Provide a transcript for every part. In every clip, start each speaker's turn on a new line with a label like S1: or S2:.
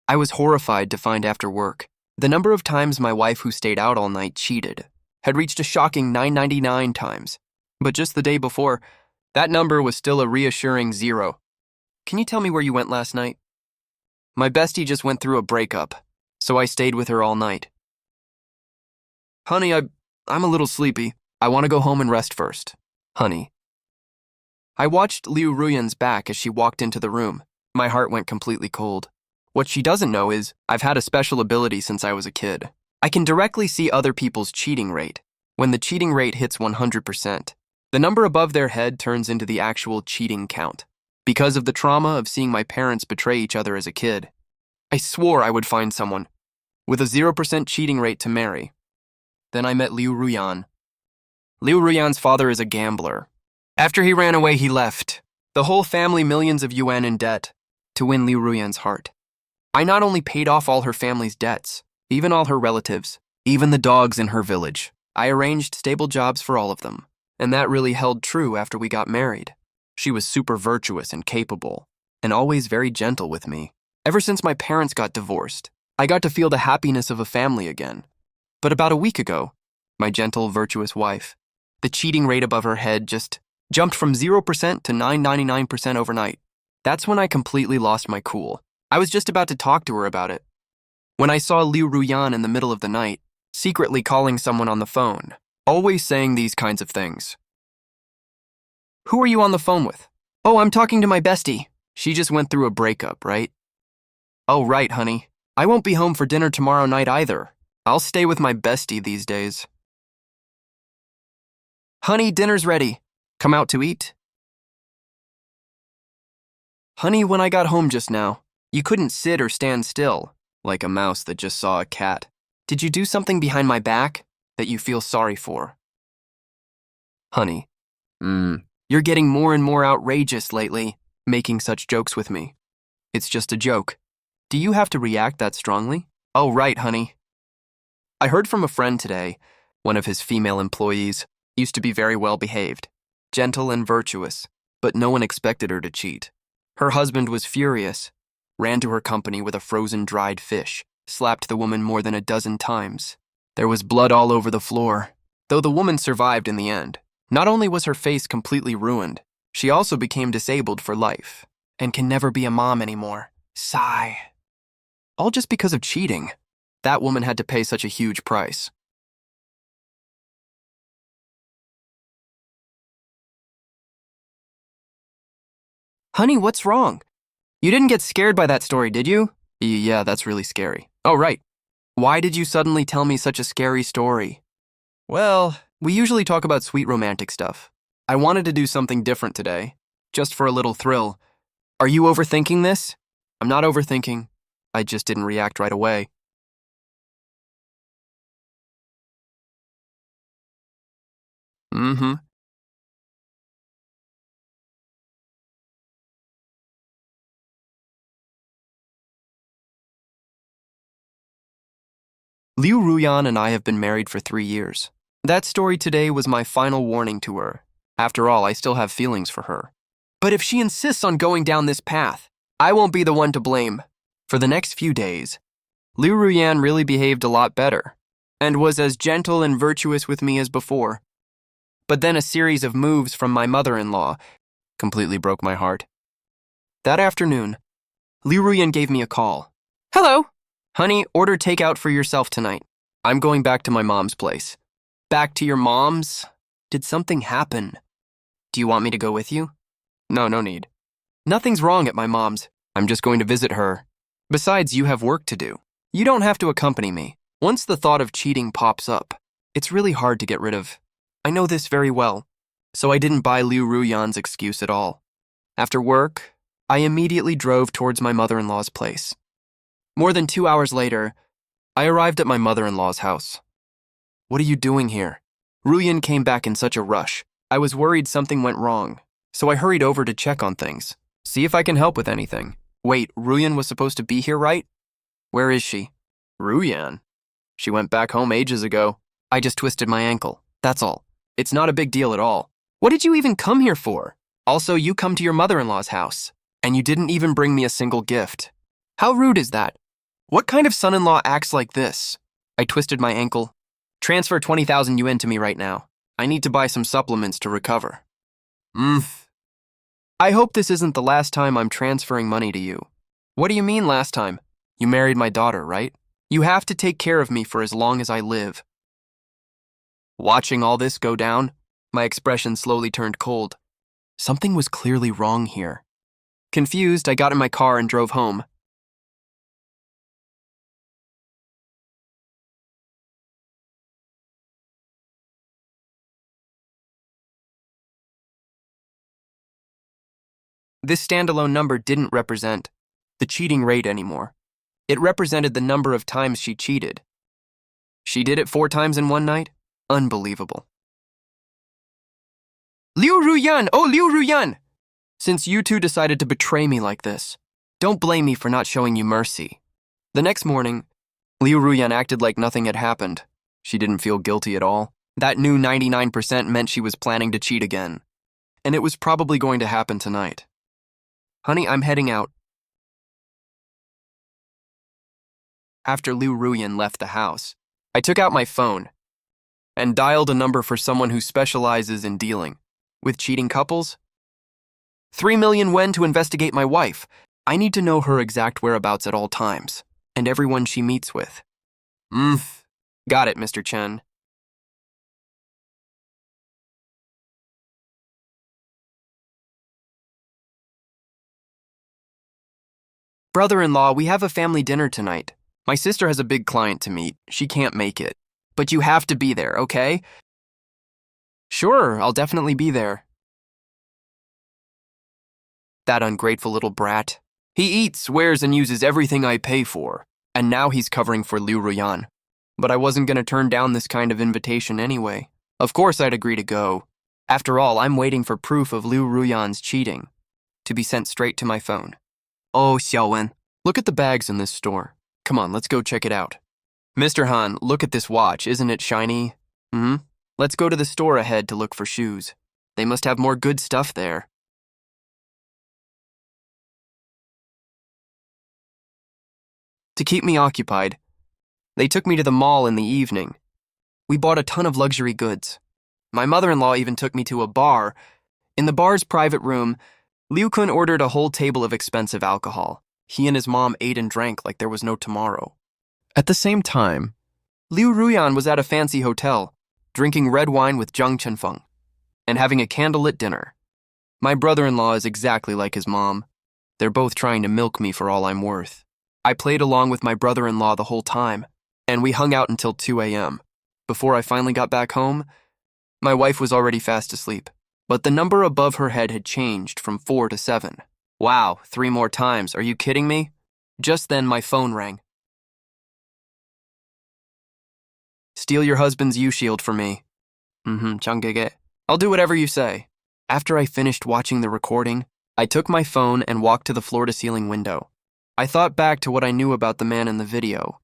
S1: I was horrified to find after work the number of times my wife, who stayed out all night, cheated had reached a shocking 999 times. But just the day before, that number was still a reassuring 0. Can you tell me where you went last night? My bestie just went through a breakup, so I stayed with her all night. Honey, I'm a little sleepy. I want to go home and rest first. Honey. I watched Liu Ruyan's back as she walked into the room. My heart went completely cold. What she doesn't know is I've had a special ability since I was a kid. I can directly see other people's cheating rate. When the cheating rate hits 100%, the number above their head turns into the actual cheating count. Because of the trauma of seeing my parents betray each other as a kid, I swore I would find someone with a 0% cheating rate to marry. Then I met Liu Ruyan. Liu Ruyan's father is a gambler. After he ran away, he left the whole family millions of yuan in debt to win Liu Ruyan's heart. I not only paid off all her family's debts, even all her relatives, even the dogs in her village. I arranged stable jobs for all of them, and that really held true after we got married. She was super virtuous and capable, and always very gentle with me. Ever since my parents got divorced, I got to feel the happiness of a family again. But about a week ago, my gentle, virtuous wife, the cheating rate above her head just jumped from 0% to 999% overnight. That's when I completely lost my cool. I was just about to talk to her about it when I saw Liu Ruyan in the middle of the night, secretly calling someone on the phone, always saying these kinds of things. Who are you on the phone with? Oh, I'm talking to my bestie. She just went through a breakup, right? Oh, right, honey. I won't be home for dinner tomorrow night either. I'll stay with my bestie these days. Honey, dinner's ready. Come out to eat? Honey, when I got home just now, you couldn't sit or stand still, like a mouse that just saw a cat. Did you do something behind my back that you feel sorry for? Honey, you're getting more and more outrageous lately, making such jokes with me. It's just a joke. Do you have to react that strongly? Oh, right, honey. I heard from a friend today, one of his female employees used to be very well behaved, gentle and virtuous, but no one expected her to cheat. Her husband was furious, ran to her company with a frozen dried fish, slapped the woman more than a dozen times. There was blood all over the floor. Though the woman survived in the end, not only was her face completely ruined, she also became disabled for life and can never be a mom anymore. Sigh. All just because of cheating. That woman had to pay such a huge price. Honey, what's wrong? You didn't get scared by that story, did you? Yeah, that's really scary. Oh, right. Why did you suddenly tell me such a scary story? Well, we usually talk about sweet romantic stuff. I wanted to do something different today, just for a little thrill. Are you overthinking this? I'm not overthinking. I just didn't react right away. Liu Ruyan and I have been married for 3 years. That story today was my final warning to her. After all, I still have feelings for her. But if she insists on going down this path, I won't be the one to blame. For the next few days, Liu Ruyan really behaved a lot better and was as gentle and virtuous with me as before. But then a series of moves from my mother-in-law completely broke my heart. That afternoon, Liu Ruyan gave me a call. Hello. Honey, order takeout for yourself tonight. I'm going back to my mom's place. Back to your mom's? Did something happen? Do you want me to go with you? No, no need. Nothing's wrong at my mom's. I'm just going to visit her. Besides, you have work to do. You don't have to accompany me. Once the thought of cheating pops up, it's really hard to get rid of. I know this very well, so I didn't buy Liu Ruyan's excuse at all. After work, I immediately drove towards my mother-in-law's place. More than 2 hours later, I arrived at my mother-in-law's house. What are you doing here? Ruyan came back in such a rush. I was worried something went wrong, so I hurried over to check on things, see if I can help with anything. Wait, Ruyan was supposed to be here, right? Where is she? Ruyan? She went back home ages ago. I just twisted my ankle, that's all. It's not a big deal at all. What did you even come here for? Also, you come to your mother-in-law's house, and you didn't even bring me a single gift. How rude is that? What kind of son-in-law acts like this? I twisted my ankle. Transfer 20,000 yuan to me right now. I need to buy some supplements to recover. I hope this isn't the last time I'm transferring money to you. What do you mean last time? You married my daughter, right? You have to take care of me for as long as I live. Watching all this go down, my expression slowly turned cold. Something was clearly wrong here. Confused, I got in my car and drove home. This standalone number didn't represent the cheating rate anymore. It represented the number of times she cheated. She did it 4 times in one night? Unbelievable. Liu Ruyan! Oh, Liu Ruyan! Since you two decided to betray me like this, don't blame me for not showing you mercy. The next morning, Liu Ruyan acted like nothing had happened. She didn't feel guilty at all. That new 99% meant she was planning to cheat again. And it was probably going to happen tonight. Honey, I'm heading out. After Liu Ruyan left the house, I took out my phone and dialed a number for someone who specializes in dealing with cheating couples. 3 million yuan to investigate my wife. I need to know her exact whereabouts at all times, and everyone she meets with. Got it, Mr. Chen. Brother-in-law, we have a family dinner tonight. My sister has a big client to meet. She can't make it. But you have to be there, okay? Sure, I'll definitely be there. That ungrateful little brat. He eats, wears, and uses everything I pay for. And now he's covering for Liu Ruyan. But I wasn't going to turn down this kind of invitation anyway. Of course I'd agree to go. After all, I'm waiting for proof of Liu Ruyan's cheating to be sent straight to my phone. Oh, Xiaowen, look at the bags in this store. Come on, let's go check it out. Mr. Han, look at this watch. Isn't it shiny? Let's go to the store ahead to look for shoes. They must have more good stuff there. To keep me occupied, they took me to the mall in the evening. We bought a ton of luxury goods. My mother-in-law even took me to a bar. In the bar's private room, Liu Kun ordered a whole table of expensive alcohol. He and his mom ate and drank like there was no tomorrow. At the same time, Liu Ruyan was at a fancy hotel, drinking red wine with Zhang Chenfeng, and having a candlelit dinner. My brother-in-law is exactly like his mom. They're both trying to milk me for all I'm worth. I played along with my brother-in-law the whole time, and we hung out until 2 a.m. Before I finally got back home, my wife was already fast asleep, but the number above her head had changed from 4 to 7. Wow, 3 more times. Are you kidding me? Just then, my phone rang. Steal your husband's U-shield for me. Changgege. I'll do whatever you say. After I finished watching the recording, I took my phone and walked to the floor-to-ceiling window. I thought back to what I knew about the man in the video.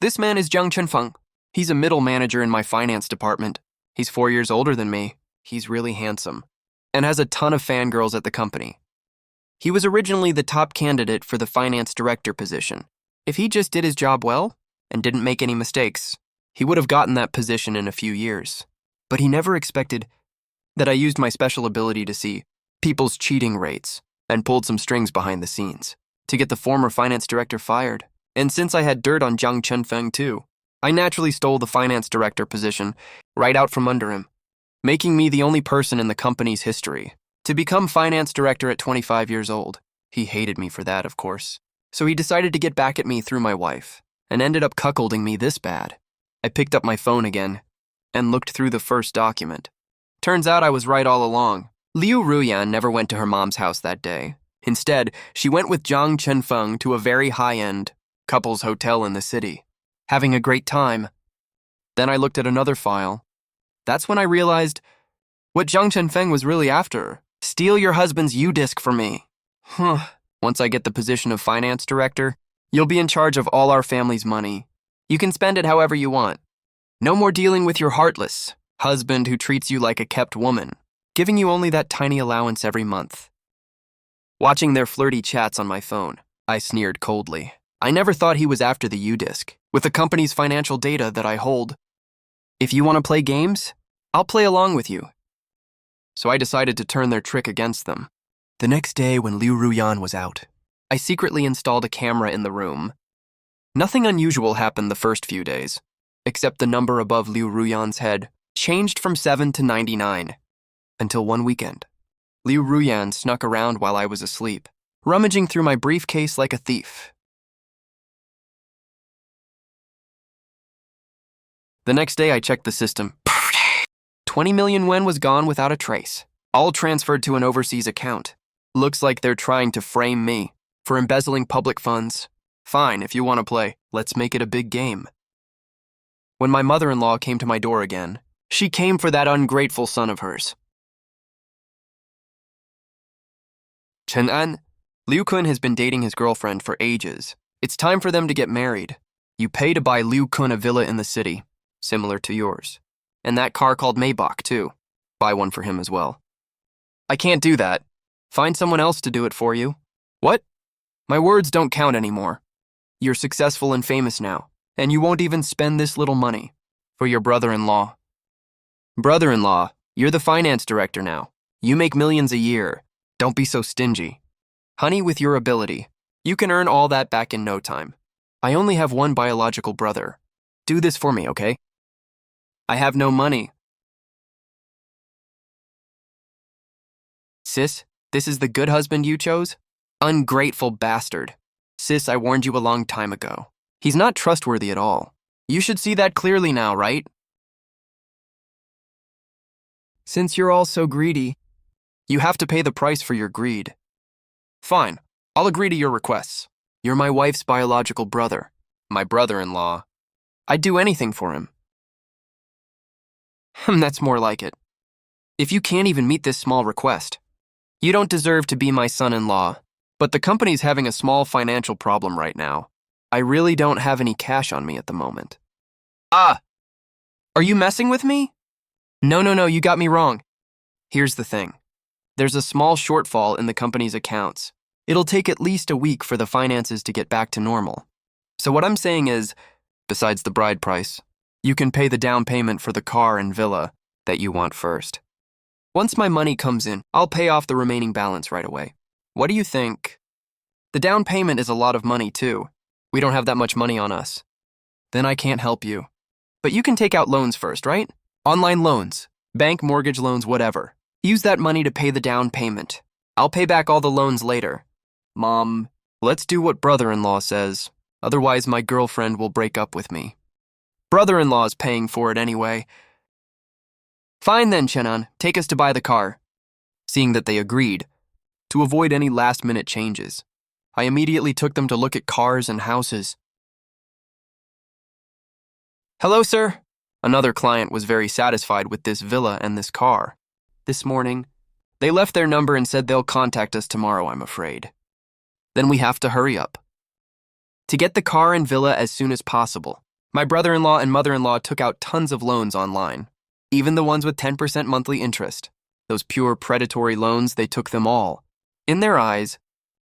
S1: This man is Zhang Chenfeng. He's a middle manager in my finance department. He's 4 years older than me. He's really handsome and has a ton of fangirls at the company. He was originally the top candidate for the finance director position. If he just did his job well and didn't make any mistakes, he would have gotten that position in a few years. But he never expected that I used my special ability to see people's cheating rates and pulled some strings behind the scenes to get the former finance director fired. And since I had dirt on Zhang Chenfeng too, I naturally stole the finance director position right out from under him, making me the only person in the company's history to become finance director at 25 years old. He hated me for that, of course. So he decided to get back at me through my wife and ended up cuckolding me this bad. I picked up my phone again and looked through the first document. Turns out I was right all along. Liu Ruyan never went to her mom's house that day. Instead, she went with Zhang Chenfeng to a very high-end couples hotel in the city, having a great time. Then I looked at another file. That's when I realized what Zhang Chenfeng was really after. Steal your husband's U-disc for me. Once I get the position of finance director, you'll be in charge of all our family's money. You can spend it however you want. No more dealing with your heartless husband who treats you like a kept woman, giving you only that tiny allowance every month. Watching their flirty chats on my phone, I sneered coldly. I never thought he was after the U-Disc, with the company's financial data that I hold. If you want to play games, I'll play along with you. So I decided to turn their trick against them. The next day, when Liu Ruyan was out, I secretly installed a camera in the room. Nothing unusual happened the first few days, except the number above Liu Ruyan's head changed from 7 to 99, until one weekend. Liu Ruyan snuck around while I was asleep, rummaging through my briefcase like a thief. The next day, I checked the system. 20 million yen was gone without a trace, all transferred to an overseas account. Looks like they're trying to frame me for embezzling public funds. Fine, if you want to play, let's make it a big game. When my mother-in-law came to my door again, she came for that ungrateful son of hers. Chen-an, Liu-kun has been dating his girlfriend for ages. It's time for them to get married. You pay to buy Liu-kun a villa in the city, similar to yours. And that car called Maybach, too. Buy one for him as well. I can't do that. Find someone else to do it for you. What? My words don't count anymore. You're successful and famous now, and you won't even spend this little money for your brother-in-law. Brother-in-law, you're the finance director now. You make millions a year. Don't be so stingy. Honey, with your ability, you can earn all that back in no time. I only have one biological brother. Do this for me, okay? I have no money. Sis, this is the good husband you chose? Ungrateful bastard. Sis, I warned you a long time ago. He's not trustworthy at all. You should see that clearly now, right? Since you're all so greedy, you have to pay the price for your greed. Fine, I'll agree to your requests. You're my wife's biological brother, my brother-in-law. I'd do anything for him. That's more like it. If you can't even meet this small request, you don't deserve to be my son-in-law. But the company's having a small financial problem right now. I really don't have any cash on me at the moment. Ah! Are you messing with me? No, you got me wrong. Here's the thing. There's a small shortfall in the company's accounts. It'll take at least a week for the finances to get back to normal. So what I'm saying is, besides the bride price, you can pay the down payment for the car and villa that you want first. Once my money comes in, I'll pay off the remaining balance right away. What do you think? The down payment is a lot of money, too. We don't have that much money on us. Then I can't help you. But you can take out loans first, right? Online loans, bank mortgage loans, whatever. Use that money to pay the down payment. I'll pay back all the loans later. Mom, let's do what brother-in-law says. Otherwise, my girlfriend will break up with me. Brother-in-law's paying for it anyway. Fine then, Chenan, take us to buy the car. Seeing that they agreed, to avoid any last-minute changes, I immediately took them to look at cars and houses. Hello, sir. Another client was very satisfied with this villa and this car. This morning, they left their number and said they'll contact us tomorrow, I'm afraid. Then we have to hurry up. To get the car and villa as soon as possible, my brother-in-law and mother-in-law took out tons of loans online, even the ones with 10% monthly interest. Those pure predatory loans, they took them all. In their eyes,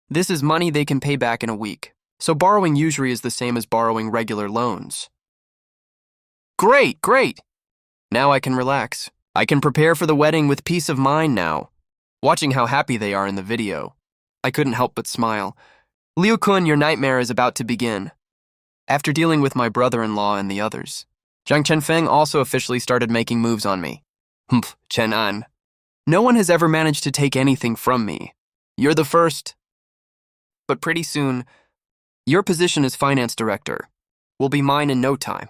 S1: this is money they can pay back in a week, so borrowing usury is the same as borrowing regular loans. Great! Now I can relax. I can prepare for the wedding with peace of mind now. Watching how happy they are in the video, I couldn't help but smile. Liu-kun, your nightmare is about to begin. After dealing with my brother-in-law and the others, Zhang Chenfeng also officially started making moves on me. Chen An. No one has ever managed to take anything from me. You're the first. But pretty soon, your position as finance director will be mine in no time.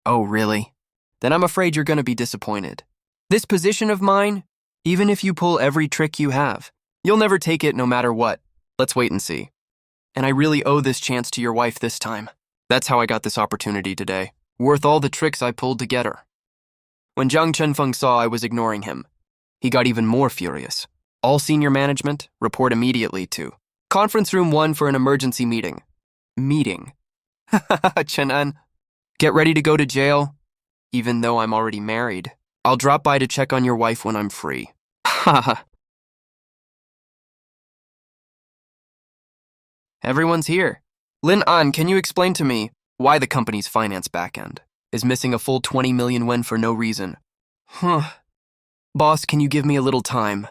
S1: Oh, really? Then I'm afraid you're going to be disappointed. This position of mine, even if you pull every trick you have, you'll never take it no matter what. Let's wait and see. And I really owe this chance to your wife this time. That's how I got this opportunity today, worth all the tricks I pulled to get her. When Zhang Chenfeng saw I was ignoring him, he got even more furious. All senior management, report immediately to Conference Room 1 for an emergency meeting. Meeting. Chen-an, get ready to go to jail. Even though I'm already married, I'll drop by to check on your wife when I'm free. Haha. Everyone's here. Lin An, can you explain to me why the company's finance backend is missing a full 20 million won for no reason? Boss, can you give me a little time?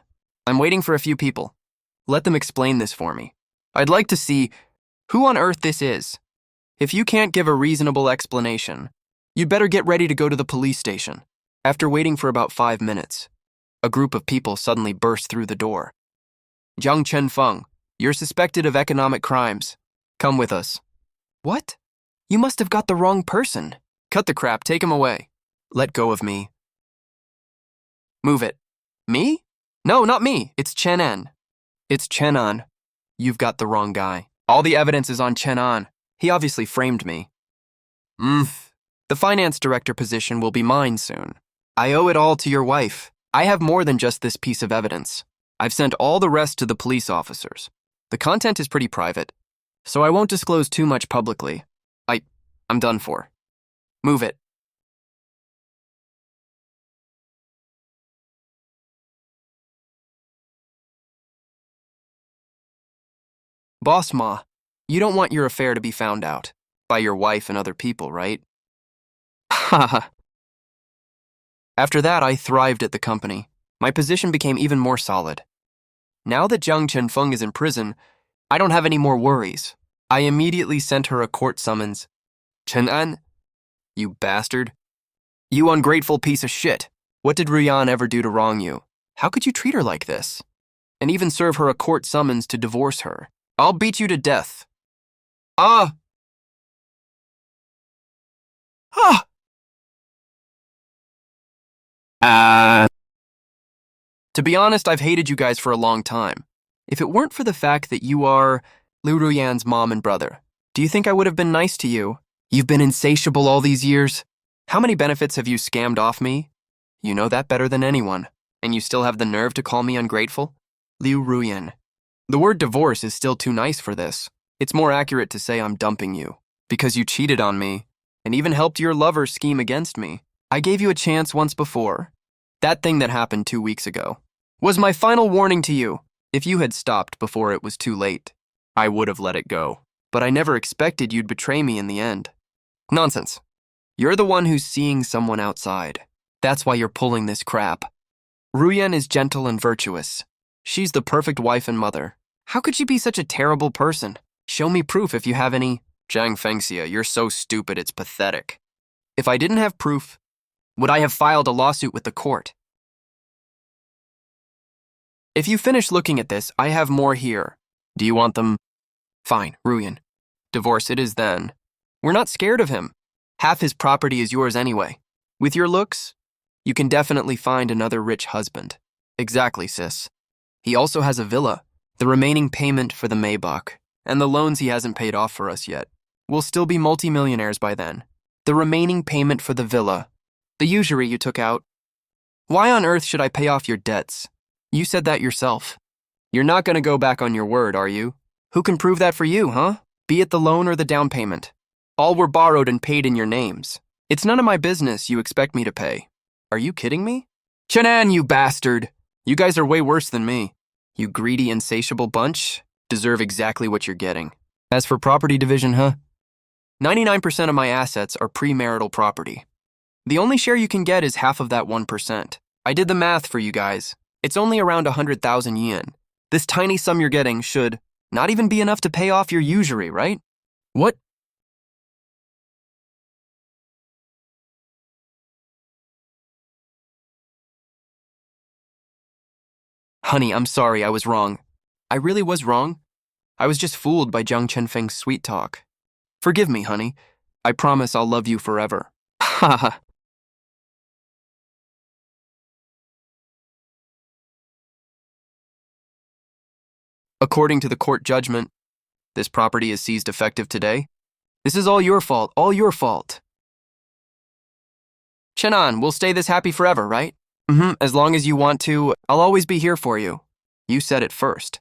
S1: I'm waiting for a few people. Let them explain this for me. I'd like to see who on earth this is. If you can't give a reasonable explanation, you'd better get ready to go to the police station. After waiting for about 5 minutes, a group of people suddenly burst through the door. Jiang Chenfeng, you're suspected of economic crimes. Come with us. What? You must have got the wrong person. Cut the crap, take him away. Let go of me. Move it. Me? No, not me. It's Chen An. It's Chen An. You've got the wrong guy. All the evidence is on Chen An. He obviously framed me. The finance director position will be mine soon. I owe it all to your wife. I have more than just this piece of evidence. I've sent all the rest to the police officers. The content is pretty private, so I won't disclose too much publicly. I'm done for. Move it. Boss Ma, you don't want your affair to be found out by your wife and other people, right? Haha. After that, I thrived at the company. My position became even more solid. Now that Jiang Chenfeng is in prison, I don't have any more worries. I immediately sent her a court summons. Chen An, you bastard. You ungrateful piece of shit. What did Ruyan ever do to wrong you? How could you treat her like this? And even serve her a court summons to divorce her. I'll beat you to death. Ah! To be honest, I've hated you guys for a long time. If it weren't for the fact that you are Liu Ruyan's mom and brother, do you think I would have been nice to you? You've been insatiable all these years. How many benefits have you scammed off me? You know that better than anyone, and you still have the nerve to call me ungrateful? Liu Ruyan. The word divorce is still too nice for this. It's more accurate to say I'm dumping you, because you cheated on me, and even helped your lover scheme against me. I gave you a chance once before. That thing that happened 2 weeks ago was my final warning to you. If you had stopped before it was too late, I would have let it go. But I never expected you'd betray me in the end. Nonsense. You're the one who's seeing someone outside. That's why you're pulling this crap. Ruyan is gentle and virtuous. She's the perfect wife and mother. How could she be such a terrible person? Show me proof if you have any. Zhang Fengxia, you're so stupid it's pathetic. If I didn't have proof, would I have filed a lawsuit with the court? If you finish looking at this, I have more here. Do you want them? Fine, Ruyan. Divorce it is then. We're not scared of him. Half his property is yours anyway. With your looks, you can definitely find another rich husband. Exactly, sis. He also has a villa, the remaining payment for the Maybach, and the loans he hasn't paid off for us yet. We'll still be multimillionaires by then. The remaining payment for the villa, the usury you took out. Why on earth should I pay off your debts? You said that yourself. You're not going to go back on your word, are you? Who can prove that for you, huh? Be it the loan or the down payment. All were borrowed and paid in your names. It's none of my business you expect me to pay. Are you kidding me? Chen An, you bastard! You guys are way worse than me. You greedy, insatiable bunch deserve exactly what you're getting. As for property division, 99% of my assets are premarital property. The only share you can get is half of that 1%. I did the math for you guys. It's only around 100,000 yen. This tiny sum you're getting should not even be enough to pay off your usury, right? What? Honey, I'm sorry, I was wrong. I really was wrong. I was just fooled by Jiang Chenfeng's sweet talk. Forgive me, honey. I promise I'll love you forever. Haha. According to the court judgment, this property is seized effective today. This is all your fault, all your fault. Chenan, we'll stay this happy forever, right? As long as you want to, I'll always be here for you. You said it first.